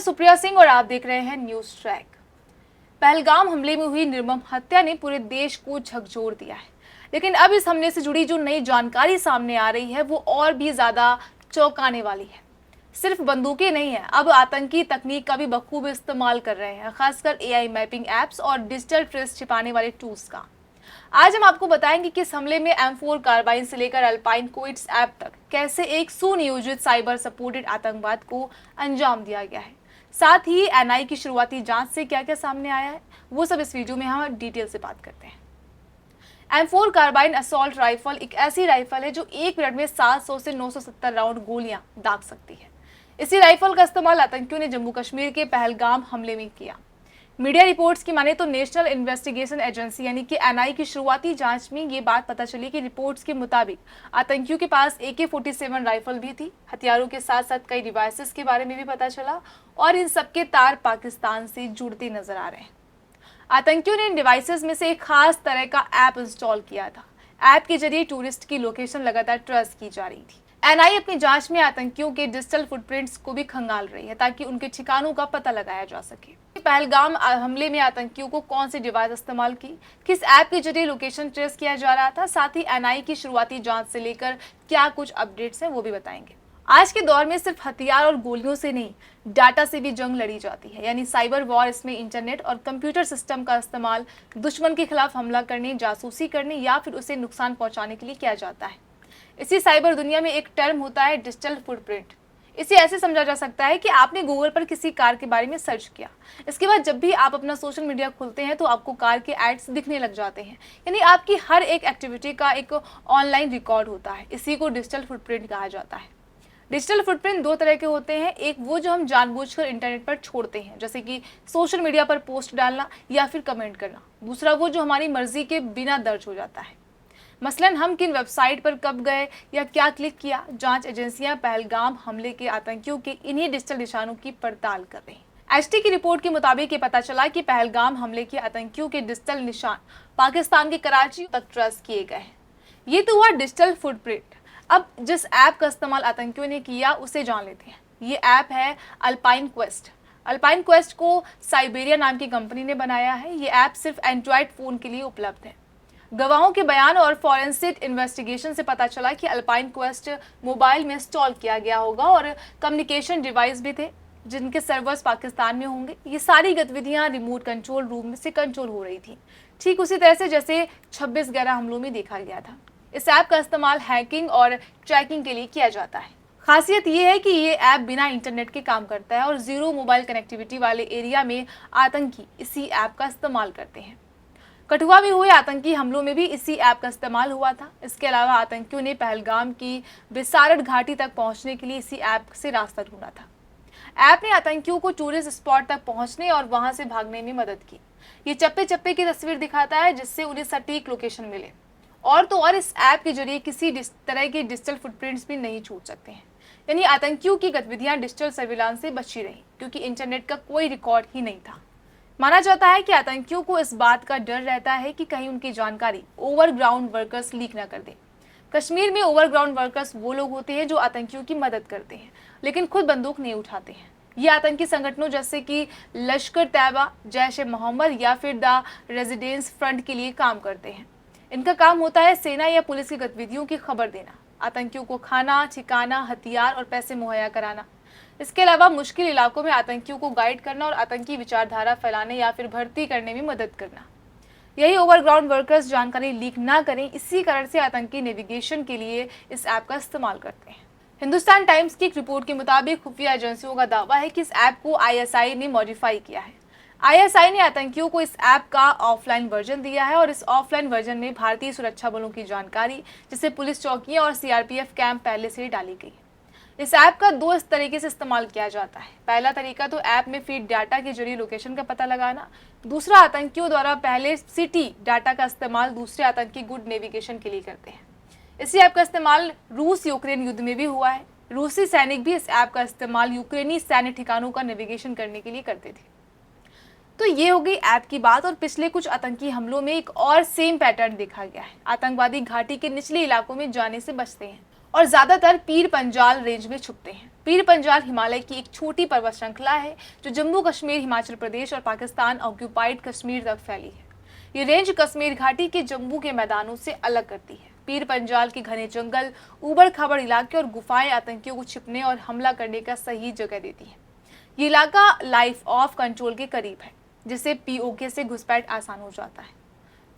सुप्रिया सिंह और आप देख रहे हैं न्यूज ट्रैक। पहलगाम हमले में हुई निर्मम हत्या ने पूरे देश को झकझोर दिया है, लेकिन अब इस हमले से जुड़ी जो नई जानकारी सामने आ रही है वो और भी ज्यादा चौंकाने वाली है। सिर्फ बंदूकें नहीं है, अब आतंकी तकनीक का भी बखूब इस्तेमाल कर रहे हैं, खासकर एआई मैपिंग एप्स और डिजिटल ट्रेस छिपाने वाले टूल्स का। आज हम आपको बताएंगे कि इस हमले में M4 कार्बाइन से लेकर अल्पाइन कोइट्स ऐप तक कैसे एक सुनियोजित साइबर सपोर्टेड आतंकवाद को अंजाम दिया गया है। साथ ही एनआई की शुरुआती जांच से क्या क्या सामने आया है, वो सब इस वीडियो में हम डिटेल से बात करते हैं। M4 कार्बाइन असॉल्ट राइफल एक ऐसी राइफल है जो 1 मिनट में 700 से 970 राउंड गोलियां दाग सकती है। इसी राइफल का इस्तेमाल आतंकियों ने जम्मू कश्मीर के पहलगाम हमले में किया। मीडिया रिपोर्ट्स की माने तो नेशनल इन्वेस्टिगेशन एजेंसी यानी कि एनआई की शुरुआती जांच में ये बात पता चली कि रिपोर्ट्स के मुताबिक आतंकियों के पास AK-47 राइफल भी थी। हथियारों के साथ साथ कई डिवाइसेस के बारे में भी पता चला और इन सबके तार पाकिस्तान से जुड़ते नजर आ रहे हैं। आतंकियों ने इन डिवाइसेस में से एक खास तरह का ऐप इंस्टॉल किया था। ऐप के जरिए टूरिस्ट की लोकेशन लगातार ट्रेस की जा रही थी। एनआई अपनी जांच में आतंकियों के डिजिटल फुटप्रिंट्स को भी खंगाल रही है ताकि उनके ठिकानों का पता लगाया जा सके। पहलगाम हमले में आतंकियों को कौन सी डिवाइस इस्तेमाल की, किस ऐप के जरिए लोकेशन ट्रेस किया जा रहा था, साथ ही एनआई की शुरुआती जांच से लेकर क्या कुछ अपडेट्स हैं वो भी बताएंगे। आज के दौर में सिर्फ हथियार और गोलियों से नहीं, डाटा से भी जंग लड़ी जाती है, यानी साइबर वॉर। इसमें इंटरनेट और कंप्यूटर सिस्टम का इस्तेमाल दुश्मन के खिलाफ हमला करने, जासूसी करने या फिर उसे नुकसान पहुंचाने के लिए किया जाता है। इसी साइबर दुनिया में एक टर्म होता है डिजिटल फुटप्रिंट। इसे ऐसे समझा जा सकता है कि आपने गूगल पर किसी कार के बारे में सर्च किया, इसके बाद जब भी आप अपना सोशल मीडिया खोलते हैं तो आपको कार के एड्स दिखने लग जाते हैं, यानी आपकी हर एक एक्टिविटी का एक ऑनलाइन रिकॉर्ड होता है। इसी को डिजिटल फुटप्रिंट कहा जाता है। डिजिटल फुटप्रिंट दो तरह के होते हैं, एक वो जो हम जानबूझकर इंटरनेट पर छोड़ते हैं, जैसे कि सोशल मीडिया पर पोस्ट डालना या फिर कमेंट करना। दूसरा वो जो हमारी मर्जी के बिना दर्ज हो जाता है, मसलन हम किन वेबसाइट पर कब गए या क्या क्लिक किया। जांच एजेंसियां पहलगाम हमले के आतंकियों के इन्हीं डिजिटल निशानों की पड़ताल कर रही हैं। HT की रिपोर्ट के मुताबिक ये पता चला कि पहलगाम हमले के आतंकियों के डिजिटल निशान पाकिस्तान के कराची तक ट्रेस किए गए हैं। ये तो हुआ डिजिटल फुटप्रिंट। अब जिस ऐप का इस्तेमाल आतंकियों ने किया उसे जान लेते हैं। ये ऐप है अल्पाइन क्वेस्ट। अल्पाइन क्वेस्ट को साइबेरिया नाम की कंपनी ने बनाया है। ये ऐप सिर्फ एंड्रॉयड फोन के लिए उपलब्ध है। गवाहों के बयान और फॉरेंसिक इन्वेस्टिगेशन से पता चला कि अल्पाइन क्वेस्ट मोबाइल में इंस्टॉल किया गया होगा और कम्युनिकेशन डिवाइस भी थे जिनके सर्वर्स पाकिस्तान में होंगे। ये सारी गतिविधियां रिमोट कंट्रोल रूम से कंट्रोल हो रही थी, ठीक उसी तरह से जैसे 26/11 हमलों में देखा गया था। इस ऐप का इस्तेमाल हैकिंग और ट्रैकिंग के लिए किया जाता है। खासियत ये है कि ये ऐप बिना इंटरनेट के काम करता है और जीरो मोबाइल कनेक्टिविटी वाले एरिया में आतंकी इसी ऐप का इस्तेमाल करते हैं। कठुआ में हुए आतंकी हमलों में भी इसी ऐप का इस्तेमाल हुआ था। इसके अलावा आतंकियों ने पहलगाम की बिसारत घाटी तक पहुंचने के लिए इसी ऐप से रास्ता ढूंढा था। ऐप ने आतंकियों को टूरिस्ट स्पॉट तक पहुंचने और वहां से भागने में मदद की। ये चप्पे चप्पे की तस्वीर दिखाता है जिससे उन्हें सटीक लोकेशन मिले। और तो और इस ऐप के जरिए किसी तरह के डिजिटल फुटप्रिंट्स भी नहीं छूट सकते हैं, यानी आतंकियों की गतिविधियां डिजिटल सर्विलांस से बची रही क्योंकि इंटरनेट का कोई रिकॉर्ड ही नहीं था। माना जाता है कि आतंकियों को इस बात का डर रहता है कि कहीं उनकी जानकारी ओवरग्राउंड वर्कर्स लीक न कर दें। कश्मीर में ओवरग्राउंड वर्कर्स वो लोग होते हैं जो आतंकियों की मदद करते हैं लेकिन खुद बंदूक नहीं उठाते हैं। ये आतंकी संगठनों जैसे कि लश्कर तैयबा, जैश-ए-मोहम्मद या फिर द रेजिडेंस फ्रंट के लिए काम करते हैं। इनका काम होता है सेना या पुलिस की गतिविधियों की खबर देना, आतंकियों को खाना, ठिकाना, हथियार और पैसे मुहैया कराना। इसके अलावा मुश्किल इलाकों में आतंकियों को गाइड करना और आतंकी विचारधारा फैलाने या फिर भर्ती करने में मदद करना। यही ओवरग्राउंड वर्कर्स जानकारी लीक ना करें, इसी कारण से आतंकी नेविगेशन के लिए इस ऐप का इस्तेमाल करते हैं। हिंदुस्तान टाइम्स की एक रिपोर्ट के मुताबिक खुफिया एजेंसियों का दावा है कि इस ऐप को ISI ने मॉडिफाई किया है। ISI ने आतंकियों को इस ऐप का ऑफलाइन वर्जन दिया है और इस ऑफलाइन वर्जन में भारतीय सुरक्षा बलों की जानकारी जैसे पुलिस चौकियां और CRPF कैंप पहले से डाली गई। इस ऐप का दो इस तरीके से इस्तेमाल किया जाता है। पहला तरीका तो ऐप में फीड डाटा के जरिए लोकेशन का पता लगाना। दूसरा, आतंकियों द्वारा पहले सिटी डाटा का इस्तेमाल दूसरे आतंकी गुड नेविगेशन के लिए करते हैं। इसी ऐप का इस्तेमाल रूस यूक्रेन युद्ध में भी हुआ है। रूसी सैनिक भी इस ऐप का इस्तेमाल यूक्रेनी सैन्य ठिकानों का नेविगेशन करने के लिए करते थे। तो ये हो गई ऐप की बात। और पिछले कुछ आतंकी हमलों में एक और सेम पैटर्न देखा गया है। आतंकवादी घाटी के निचले इलाकों में जाने से बचते हैं और ज्यादातर पीर पंजाल रेंज में छुपते हैं। पीर पंजाल हिमालय की एक छोटी पर्वत श्रृंखला है जो जम्मू कश्मीर, हिमाचल प्रदेश और पाकिस्तान ऑक्यूपाइड कश्मीर तक फैली है। ये रेंज कश्मीर घाटी के जम्मू के मैदानों से अलग करती है। पीर पंजाल के घने जंगल, उबड़ खाबड़ इलाके और गुफाएं आतंकियों को छिपने और हमला करने का सही जगह देती हैं। ये इलाका लाइफ ऑफ कंट्रोल के करीब है, जिससे पीओके से घुसपैठ आसान हो जाता है।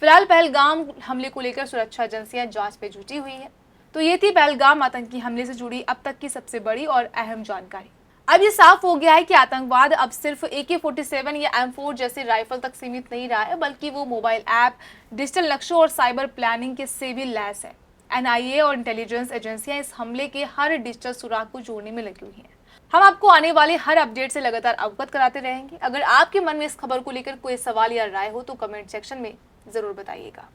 फिलहाल पहलगाम हमले को लेकर सुरक्षा एजेंसियां जांच पे जुटी हुई है। तो ये थी पहलगाम आतंकी हमले से जुड़ी अब तक की सबसे बड़ी और अहम जानकारी। अब ये साफ हो गया है कि आतंकवाद अब सिर्फ AK-47 या M4 जैसे राइफल तक सीमित नहीं रहा है, बल्कि वो मोबाइल ऐप, डिजिटल नक्शों और साइबर प्लानिंग के से भी लैस है। NIA और इंटेलिजेंस एजेंसियां इस हमले के हर डिजिटल सुराग को जोड़ने में लगी हुई हैं। हम आपको आने वाले हर अपडेट से लगातार अवगत कराते रहेंगे। अगर आपके मन में इस खबर को लेकर कोई सवाल या राय हो तो कमेंट सेक्शन में जरूर बताइएगा।